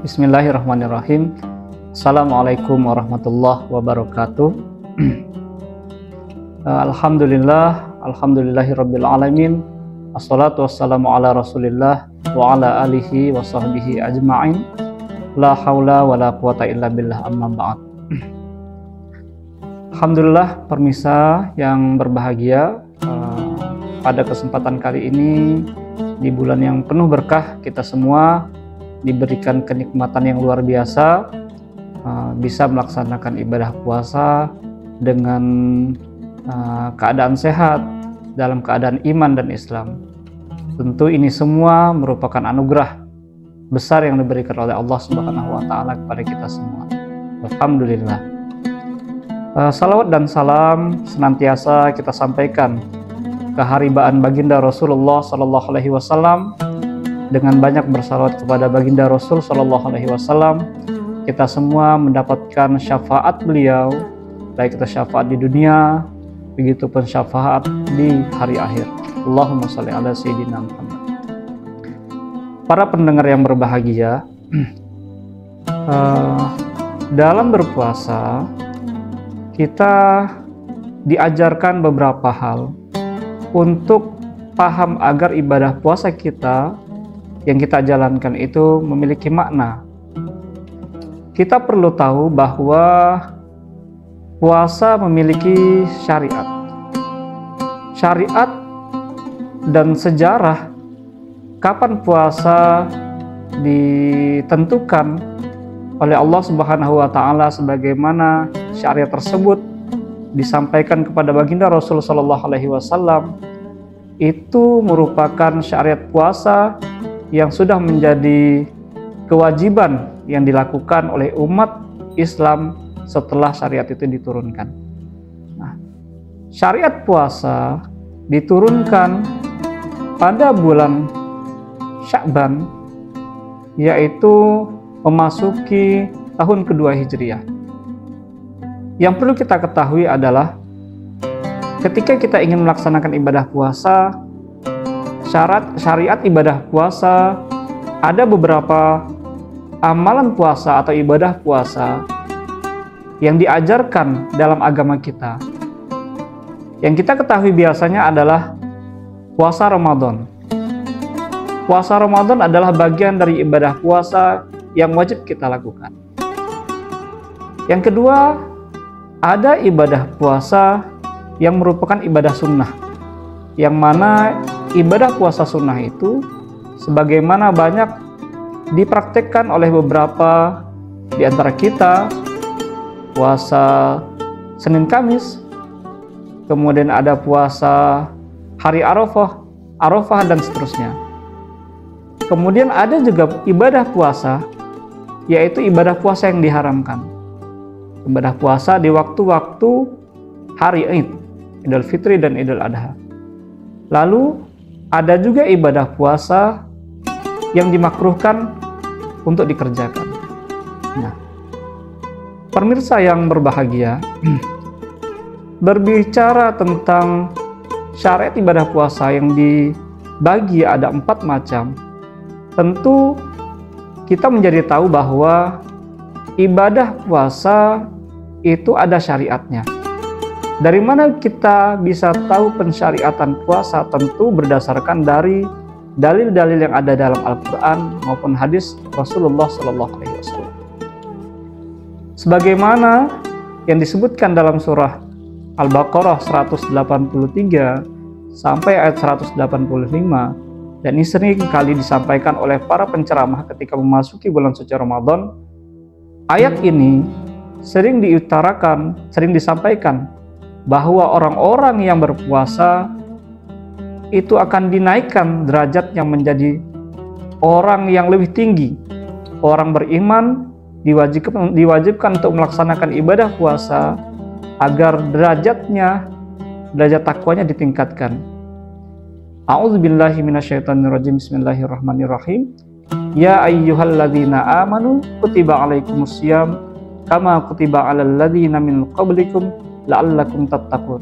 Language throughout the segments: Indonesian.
Bismillahirrahmanirrahim. Assalamualaikum warahmatullahi wabarakatuh. Alhamdulillahirabbil alamin. Assalatu wassalamu ala Rasulillah wa ala alihi wa sahbihi ajma'in. La haula wa la quwata illa billah, amma ba'd. Alhamdulillah, permisa yang berbahagia, pada kesempatan kali ini di bulan yang penuh berkah, kita semua diberikan kenikmatan yang luar biasa, bisa melaksanakan ibadah puasa dengan keadaan sehat, dalam keadaan iman dan Islam. Tentu ini semua merupakan anugerah besar yang diberikan oleh Allah Subhanahu wa Ta'ala kepada kita semua. Alhamdulillah. Salawat dan salam senantiasa kita sampaikan keharibaan baginda Rasulullah Sallallahu Alaihi Wasallam. Dengan banyak bersalawat kepada baginda Rasul Sallallahu Alaihi Wasallam, kita semua mendapatkan syafaat beliau, baik itu syafaat di dunia, begitupun syafaat di hari akhir. Allahumma sholli ala sayyidina Muhammad. Para pendengar yang berbahagia, dalam berpuasa kita diajarkan beberapa hal untuk paham agar ibadah puasa kita yang kita jalankan itu memiliki makna. Kita perlu tahu bahwa puasa memiliki syariat. Syariat dan sejarah kapan puasa ditentukan oleh Allah Subhanahu wa Ta'ala, sebagaimana syariat tersebut disampaikan kepada baginda Rasul Sallallahu Alaihi Wasallam, itu merupakan syariat puasa yang sudah menjadi kewajiban yang dilakukan oleh umat Islam setelah syariat itu diturunkan. Nah, syariat puasa diturunkan pada bulan Sya'ban, yaitu memasuki tahun kedua Hijriah. Yang perlu kita ketahui adalah ketika kita ingin melaksanakan ibadah puasa, syariat ibadah puasa, ada beberapa amalan puasa atau ibadah puasa yang diajarkan dalam agama kita. Yang kita ketahui biasanya adalah puasa Ramadan. Puasa Ramadan adalah bagian dari ibadah puasa yang wajib kita lakukan. Yang kedua, ada ibadah puasa yang merupakan ibadah sunnah, yang mana ibadah puasa sunnah itu sebagaimana banyak dipraktekkan oleh beberapa di antara kita, puasa Senin Kamis, kemudian ada puasa hari Arafah dan seterusnya. Kemudian ada juga ibadah puasa, yaitu ibadah puasa yang diharamkan. Ibadah puasa di waktu-waktu hari Id, Idul Fitri dan Idul Adha. Lalu ada juga ibadah puasa yang dimakruhkan untuk dikerjakan. Nah, pemirsa yang berbahagia, berbicara tentang syariat ibadah puasa yang dibagi ada 4 macam, tentu kita menjadi tahu bahwa ibadah puasa itu ada syariatnya. Dari mana kita bisa tahu pensyariatan puasa? Tentu berdasarkan dari dalil-dalil yang ada dalam Al-Quran maupun hadis Rasulullah Sallallahu Alaihi Wasallam. Sebagaimana yang disebutkan dalam surah Al-Baqarah 183 sampai ayat 185, dan ini sering kali disampaikan oleh para penceramah ketika memasuki bulan suci Ramadan. Ayat ini sering diutarakan, sering disampaikan bahwa orang-orang yang berpuasa itu akan dinaikkan derajatnya menjadi orang yang lebih tinggi. Orang beriman diwajibkan untuk melaksanakan ibadah puasa agar derajat takwanya ditingkatkan. A'udzubillahi minasyaitonirrajim. Bismillahirrahmanirrahim. Ya ayyuhalladzina amanu kutiba alaikumusiyam kama kutiba alal ladzina min qablikum la'allakum tattaqun.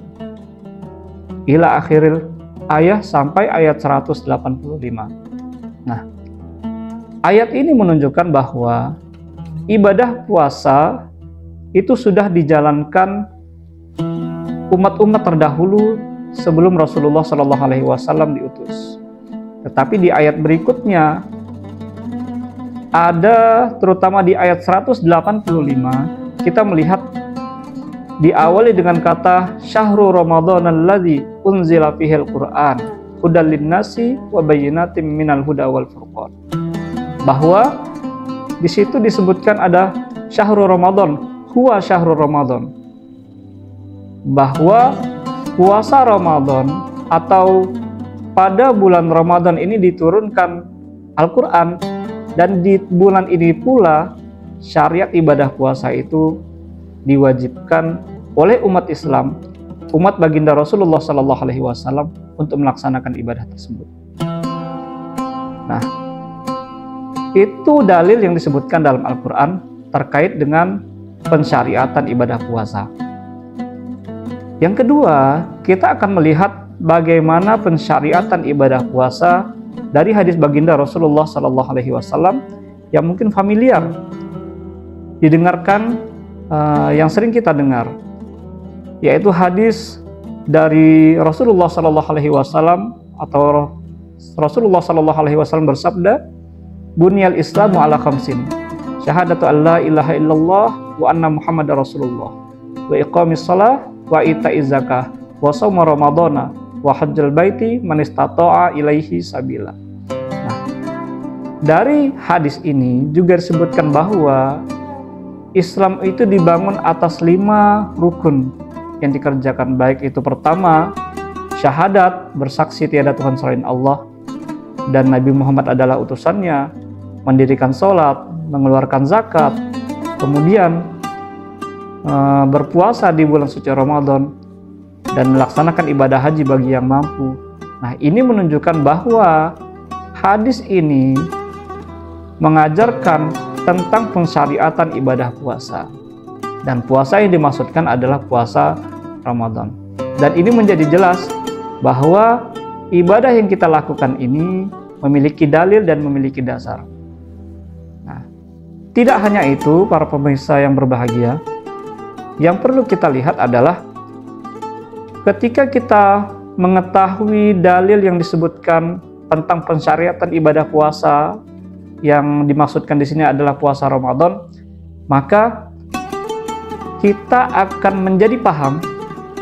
Ila akhiril ayat sampai ayat 185. Nah, ayat ini menunjukkan bahwa ibadah puasa itu sudah dijalankan umat-umat terdahulu sebelum Rasulullah Shallallahu Alaihi Wasallam diutus. Tetapi di ayat berikutnya ada, terutama di ayat 185, kita melihat diawali dengan kata Syahrul Ramadan alladzi unzila fihil Qur'an hudal linnasi wa bayyinatin minal huda wal furqan. Bahwa di situ disebutkan ada Syahrul Ramadan, huwa Syahrul Ramadan. Bahwa puasa Ramadan atau pada bulan Ramadan ini diturunkan Al-Qur'an, dan di bulan ini pula syariat ibadah puasa itu diwajibkan oleh umat Islam, umat baginda Rasulullah Sallallahu Alaihi Wasallam untuk melaksanakan ibadah tersebut. Nah, itu dalil yang disebutkan dalam Al-Quran terkait dengan pensyariatan ibadah puasa. Yang kedua, kita akan melihat bagaimana pensyariatan ibadah puasa dari hadis baginda Rasulullah Sallallahu Alaihi Wasallam yang mungkin familiar didengarkan, yang sering kita dengar, yaitu hadis dari Rasulullah Sallallahu Alaihi Wasallam, atau Rasulullah Sallallahu Alaihi Wasallam bersabda, "Bunyal Islamu ala khamsin, syahadatu an la ilaha illallah wa anna Muhammadar Rasulullah, wa iqamis shalah wa ita'iz zakah wa shaum ramadhana wa hajjal baiti man istata'a ilaihi sabila." Nah, dari hadis ini juga disebutkan bahwa Islam itu dibangun atas 5 rukun yang dikerjakan, baik itu pertama syahadat, bersaksi tiada Tuhan selain Allah dan Nabi Muhammad adalah utusannya, mendirikan sholat, mengeluarkan zakat, kemudian berpuasa di bulan suci Ramadan, dan melaksanakan ibadah haji bagi yang mampu. Nah, ini menunjukkan bahwa hadis ini mengajarkan tentang pensyariatan ibadah puasa. Dan puasa yang dimaksudkan adalah puasa Ramadan. Dan ini menjadi jelas bahwa ibadah yang kita lakukan ini memiliki dalil dan memiliki dasar. Nah, tidak hanya itu, para pemirsa yang berbahagia, yang perlu kita lihat adalah ketika kita mengetahui dalil yang disebutkan tentang pensyariatan ibadah puasa, yang dimaksudkan di sini adalah puasa Ramadan, maka kita akan menjadi paham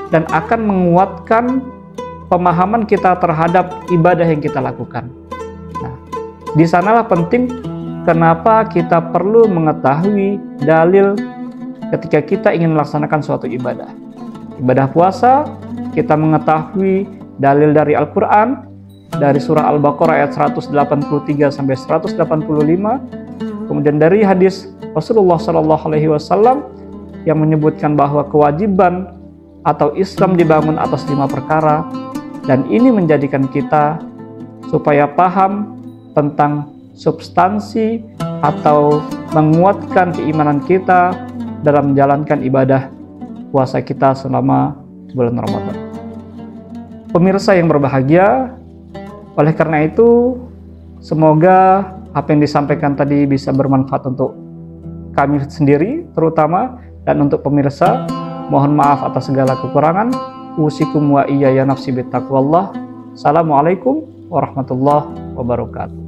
dan akan menguatkan pemahaman kita terhadap ibadah yang kita lakukan. Nah, di sanalah penting kenapa kita perlu mengetahui dalil ketika kita ingin melaksanakan suatu ibadah. Ibadah puasa, kita mengetahui dalil dari Al-Quran, dari surah Al-Baqarah ayat 183 sampai 185, kemudian dari hadis Rasulullah Shallallahu Alaihi Wasallam yang menyebutkan bahwa kewajiban atau Islam dibangun atas 5 perkara, dan ini menjadikan kita supaya paham tentang substansi atau menguatkan keimanan kita dalam menjalankan ibadah puasa kita selama bulan Ramadan. Pemirsa yang berbahagia, oleh karena itu semoga apa yang disampaikan tadi bisa bermanfaat untuk kami sendiri terutama, dan untuk pemirsa mohon maaf atas segala kekurangan. Usikum wa iyaya nafsi bittaqwallah. Assalamualaikum warahmatullahi wabarakatuh.